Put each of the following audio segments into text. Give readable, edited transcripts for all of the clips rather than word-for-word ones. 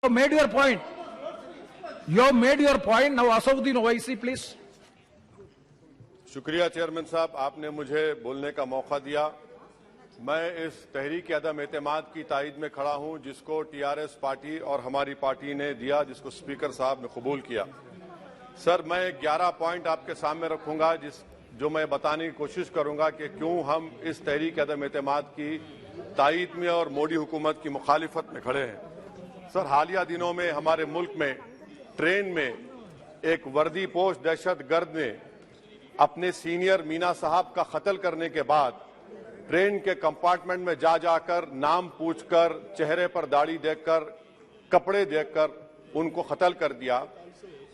You made your point. You made your point. Now, Asauddin Owaisi, please. शुक्रिया chairman साहब, आपने मुझे बोलने का मौका दिया। मैं इस तहरीक अदम एतमाद की तायद में खड़ा हूं जिसको टीआरएस पार्टी और हमारी पार्टी ने दिया, जिसको स्पीकर साहब ने कबूल किया। सर, मैं 11 पॉइंट आपके सामने रखूंगा जो मैं बताने की कोशिश करूंगा कि क्यों हम इस तहरीक अदम एतमाद की तायद में और मोदी हुकूमत की मुखालिफत में खड़े हैं। सर, हालिया दिनों में हमारे मुल्क में ट्रेन में एक वर्दीपोश दहशतगर्द ने अपने सीनियर मीना साहब का कत्ल करने के बाद ट्रेन के कंपार्टमेंट में जाकर नाम पूछकर, चेहरे पर दाढ़ी देखकर, कपड़े देखकर उनको कत्ल कर दिया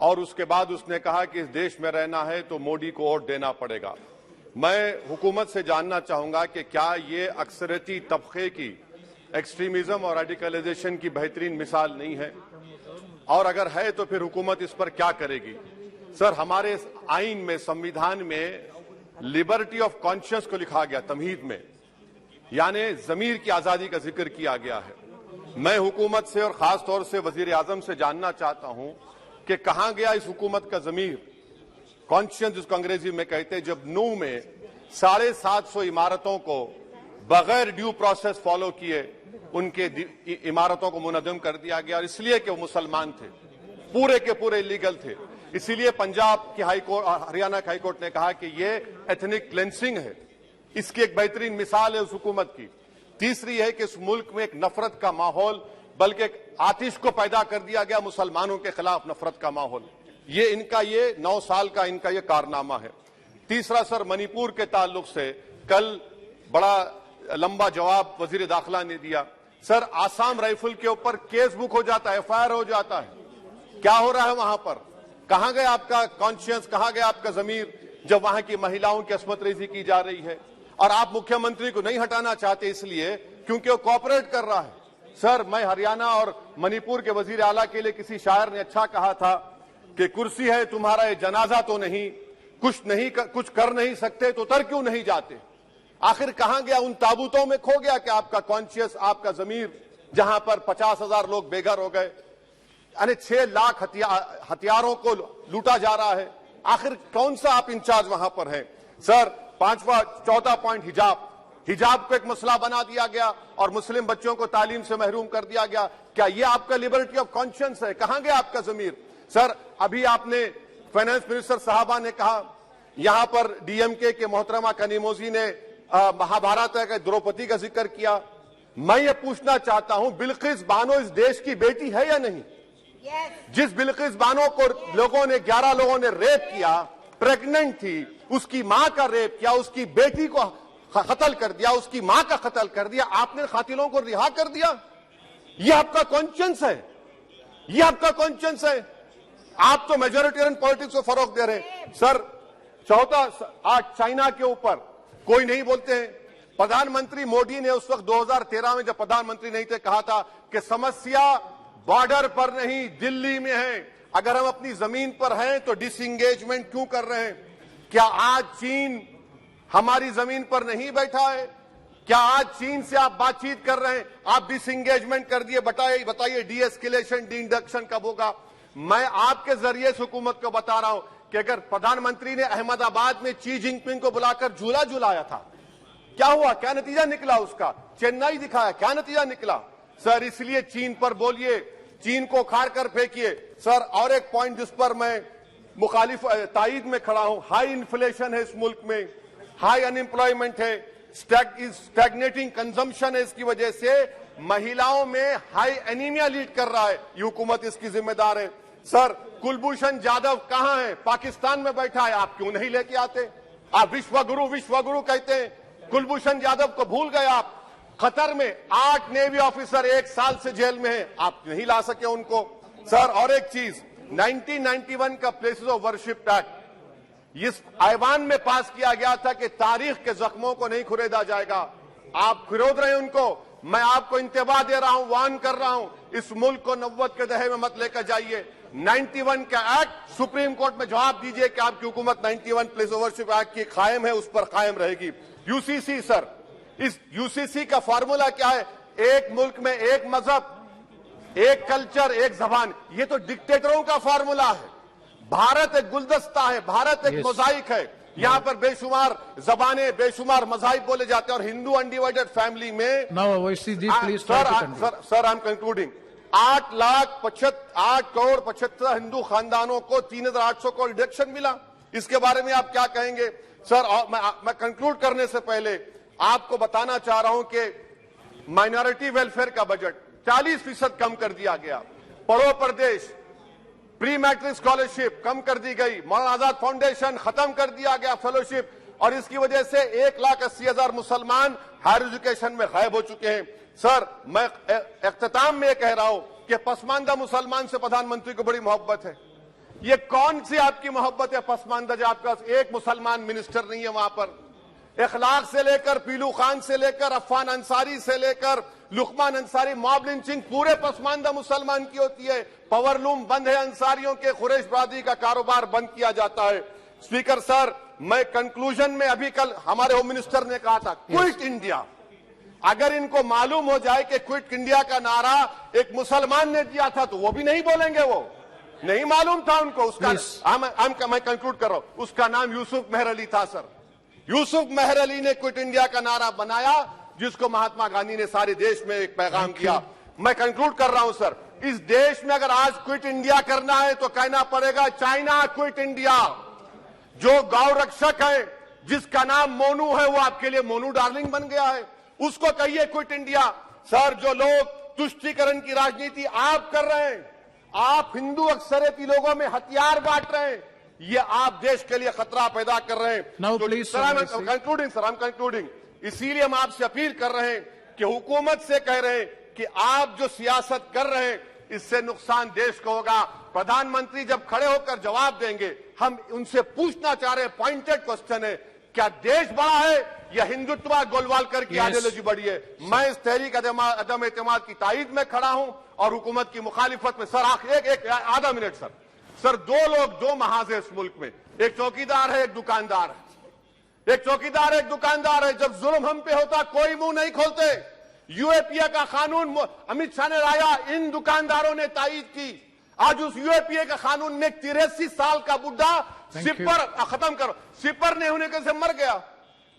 और उसके बाद उसने कहा कि इस देश में रहना है तो मोदी को वोट देना पड़ेगा। मैं हुकूमत से जानना चाहूंगा कि क्या ये अक्सरियती तबके की एक्सट्रीमिज्म और रेडिकलाइजेशन की बेहतरीन मिसाल नहीं है, और अगर है तो फिर हुकूमत इस पर क्या करेगी। सर, हमारे आइन में, संविधान में लिबर्टी ऑफ कॉन्शियस को लिखा गया तमहीद में, यानी जमीर की आजादी का जिक्र किया गया है। मैं हुकूमत से और खास तौर से वजीर आजम से जानना चाहता हूं कि कहां गया इस हुकूमत का जमीर, कॉन्शियस जिसको अंग्रेजी में कहते हैं, जब नू में 750 इमारतों को बगैर ड्यू प्रोसेस फॉलो किए उनके इमारतों को मुनज़्ज़म कर दिया गया, और इसलिए कि वो मुसलमान थे, पूरे के पूरे इलीगल थे। इसीलिए पंजाब की हाईकोर्ट और हरियाणा की हाईकोर्ट ने कहा कि ये एथनिक क्लेंसिंग है। इसकी एक बेहतरीन मिसाल है उस हुकूमत की। तीसरी है कि इस मुल्क में एक नफरत का माहौल, बल्कि आतिश को पैदा कर दिया गया, मुसलमानों के खिलाफ नफरत का माहौल। ये 9 साल का इनका ये कारनामा है। तीसरा सर, मणिपुर के ताल्लुक से कल बड़ा लंबा जवाब वजीर दाखिला ने दिया। सर, आसाम राइफल के ऊपर केस बुक हो जाता है, एफआईआर हो जाता है। क्या हो रहा है वहां पर? कहां गया आपका कॉन्शियस, कहां गया आपका जमीर जब वहां की महिलाओं की अस्मत रेजी की जा रही है? और आप मुख्यमंत्री को नहीं हटाना चाहते इसलिए क्योंकि वो कोऑपरेट कर रहा है। सर, मैं हरियाणा और मणिपुर के वजीर आला के लिए किसी शायर ने अच्छा कहा था कि कुर्सी है तुम्हारा ये जनाजा तो नहीं, कुछ कर नहीं सकते तो उतर क्यों नहीं जाते। आखिर कहां गया? उन ताबूतों में खो गया कि आपका कॉन्शियस, आपका जमीर, जहां पर 50,000 लोग बेघर हो गए, यानी 6 लाख हथियारों को लूटा जा रहा है। आखिर कौन सा आप इंचार्ज वहां पर हैं? सर, 14 पॉइंट हिजाब को एक मसला बना दिया गया और मुस्लिम बच्चों को तालीम से महरूम कर दिया गया। क्या ये आपका लिबर्टी ऑफ कॉन्शियंस है? कहां गया आपका जमीर? सर, अभी आपने फाइनेंस मिनिस्टर साहबा ने कहा, यहां पर डीएमके के मोहतरमा कनीमोजी ने महाभारत के द्रौपदी का जिक्र किया। मैं ये पूछना चाहता हूं, बिल्किस बानो इस देश की बेटी है या नहीं? जिस बिल्किस बानो को 11 लोगों ने रेप किया, प्रेग्नेंट थी, उसकी मां का रेप किया, उसकी बेटी को कत्ल कर दिया, उसकी मां का कत्ल कर दिया, आपने कातिलों को रिहा कर दिया। ये आपका कॉन्शियंस है? ये आपका कॉन्शियंस है? आप तो मेजोरिटेरियन पॉलिटिक्स को फरोग दे रहे हैं। सर, आज चाइना के ऊपर कोई नहीं बोलते हैं। प्रधानमंत्री मोदी ने उस वक्त 2013 में जब प्रधानमंत्री नहीं थे कहा था कि समस्या बॉर्डर पर नहीं, दिल्ली में है। अगर हम अपनी जमीन पर हैं तो डिसएंगेजमेंट क्यों कर रहे हैं? क्या आज चीन हमारी जमीन पर नहीं बैठा है? क्या आज चीन से आप बातचीत कर रहे हैं? आप डिसएंगेजमेंट कर दिए। बताइए डी एस्केलेशन, डी इंडक्शन कब होगा? मैं आपके जरिए से हुकूमत को बता रहा हूं कि अगर प्रधानमंत्री ने अहमदाबाद में शी जिनपिंग को बुलाकर झूला झुलाया था, क्या हुआ? क्या नतीजा निकला उसका? चेन्नई दिखाया, क्या नतीजा निकला? सर, इसलिए चीन पर बोलिए, चीन को खाड़ कर फेंकिए। सर, और एक पॉइंट जिस पर मैं मुखालिफ तायद में खड़ा हूं, हाई इन्फ्लेशन है इस मुल्क में, हाई अनएम्प्लॉयमेंट है, स्टैग्नेटिंग कंजम्पशन है। इसकी वजह से महिलाओं में हाई एनीमिया लीड कर रहा है। ये हुकूमत इसकी जिम्मेदार है। सर, कुलभूषण जाधव कहां है? पाकिस्तान में बैठा है, आप क्यों नहीं लेके आते? आप विश्वगुरु कहते हैं, कुलभूषण जाधव को भूल गए आप। कतर में 8 नेवी ऑफिसर 1 साल से जेल में हैं, आप नहीं ला सके उनको। सर, और एक चीज, 1991 का प्लेसेस ऑफ वर्शिप एक्ट इस ऐवान में पास किया गया था कि तारीख के जख्मों को नहीं खुरेदा जाएगा। आप खुरोद रहे हैं उनको। मैं आपको इंतबाह दे रहा हूं, वार्न कर रहा हूं, इस मुल्क को 90 के दहे में मत लेकर जाइए। 91 का एक्ट सुप्रीम कोर्ट में जवाब दीजिए कि आपकी हुकूमत 91 प्लेस ऑफ वर्शिप एक्ट की कायम है, उस पर कायम रहेगी। यूसीसी, सर, इस यूसीसी का फार्मूला क्या है? एक मुल्क में एक मजहब, एक कल्चर, एक जबान, ये तो डिक्टेटरों का फॉर्मूला है। भारत एक गुलदस्ता है, भारत एक मोजाइक है। यहाँ पर बेशुमार जबानें, बेशुमार मज़ाहिब बोले जाते हैं और हिंदू अनडिवाइडेड फैमिली में Now, OIC ji, please try to conclude. Sir I am concluding. 8 crore 75 Hindu खानदानों को 3,800 करोड़ डिडक्शन मिला। इसके बारे में आप क्या कहेंगे सर? और मैं कंक्लूड करने से पहले आपको बताना चाह रहा हूं कि माइनॉरिटी वेलफेयर का बजट 40% कम कर दिया गया। पढ़ो प्रदेश, प्री मैट्रिक स्कॉलरशिप कम कर दी गई। मौलाना आजाद फाउंडेशन खत्म कर दिया गया फेलोशिप, और इसकी वजह से 1,80,000 मुसलमान हायर एजुकेशन में गायब हो चुके हैं। सर, मैं इख्तिताम में कह रहा हूं कि पसमानदा मुसलमान से प्रधानमंत्री को बड़ी मोहब्बत है। ये कौन सी आपकी मोहब्बत है पसमानदा, जो आपका एक मुसलमान मिनिस्टर नहीं है वहां पर? इखलाक से लेकर, पीलू खान से लेकर, अफान अंसारी से लेकर लुकमान अंसारी, मॉब लिंचिंग पूरे पसमानदा मुसलमान की होती है। पावरलूम बंद है अंसारियों के, कुरैश बरादरी का कारोबार बंद किया जाता है। स्पीकर सर, मैं कंक्लूजन में अभी कल हमारे होम मिनिस्टर ने कहा था क्विट इंडिया। अगर इनको मालूम हो जाए कि क्विट इंडिया का नारा एक मुसलमान ने दिया था तो वो भी नहीं बोलेंगे। वो नहीं मालूम था उनको। उसका मैं कंक्लूड कर रहा हूं, उसका नाम यूसुफ मेहर अली था सर। यूसुफ मेहर अली ने क्विट इंडिया का नारा बनाया, जिसको महात्मा गांधी ने सारे देश में एक पैगाम किया। मैं कंक्लूड कर रहा हूं सर, इस देश में अगर आज क्विट इंडिया करना है तो कहना पड़ेगा चाइना क्विट इंडिया। जो गौ रक्षक है, जिसका नाम मोनू है, वो आपके लिए मोनू डार्लिंग बन गया है, उसको कहिए क्विट इंडिया। सर, जो लोग तुष्टीकरण की राजनीति आप कर रहे हैं, आप हिंदू अक्सरियती लोगों में हथियार बांट रहे हैं, ये आप देश के लिए खतरा पैदा कर रहे हैं। Now, तो please, sir, I am concluding. इसीलिए हम आपसे अपील कर रहे हैं कि हुकूमत से कह रहे हैं कि आप जो सियासत कर रहे हैं, इससे नुकसान देश को होगा। प्रधानमंत्री जब खड़े होकर जवाब देंगे, हम उनसे पूछना चाह रहे हैं, पॉइंटेड क्वेश्चन है, क्या देश बड़ा है या हिंदुत्व गोलवालकर की आइडियोलॉजी बड़ी है? मैं इस तहरीक अदम एतमाद की तायद में खड़ा हूं और हुकूमत की मुखालिफत में। सर, एक आधा मिनट सर। सर, दो लोग, दो महाजे इस मुल्क में, एक चौकीदार है, एक दुकानदार है। एक चौकीदार, एक दुकानदार है। जब जुल्म हम पे होता कोई मुंह नहीं खोलते। यूएपीए का कानून अमित शाह ने लाया, इन दुकानदारों ने तायद की। आज उस यूएपीए का कानून में 83 साल का बुढ़ा सिपर, खत्म करो, सिपर नहीं होने से मर गया।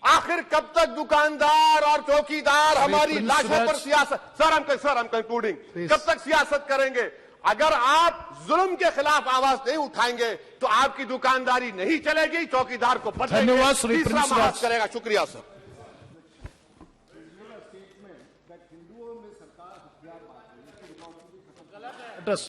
आखिर कब तक दुकानदार और चौकीदार हमारी लाशों पर सियासत? सर, हम कंक्लूडिंग, कब तक सियासत करेंगे? अगर आप जुल्म के खिलाफ आवाज नहीं उठाएंगे तो आपकी दुकानदारी नहीं चलेगी, चौकीदार को धन्यवाद श्री तीसरा प्रिंस महाज राज करेगा। शुक्रिया सर। Let us